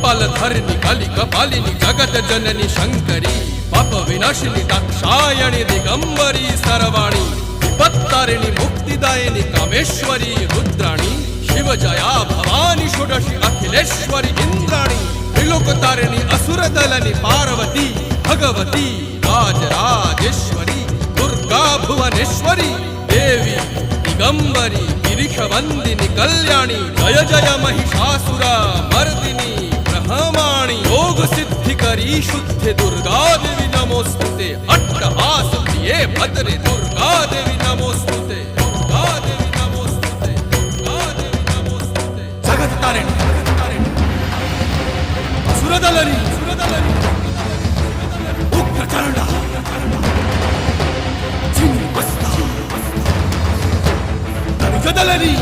कपालधरिणि कलिकपालिनि जगत जननि शंकरी पाप विनाशिनी दाक्षायणि दिगंबरी सर्वाणी विपत्तारिणि मुक्तिदायिनी कामेश्वरी रुद्राणी शिवजया भवानी षोडशी अखिलेश्वरी इंद्राणी त्रिलोकतारिणि असुरदलनि पार्वती भगवती राजराजेश्वरी दुर्गा भुवनेश्वरी देवी दिगंबरी गिरिशवंदिनी कल्याणी जय जय महिषासुर मर्दिनी ब्रह्माणी योग सिद्धिकरी शुद्धे दुर्गा देवी नमोस्तुते अट्टहास प्रिये भद्रे दुर्गा देवी नमोस्तुते दुर्गा देवी नमोस्तुते दुर्गा देवी नमोस्तुते जगत तारिणी सुरदलनी उग्रचंडा चिन्मस्ता गदलनी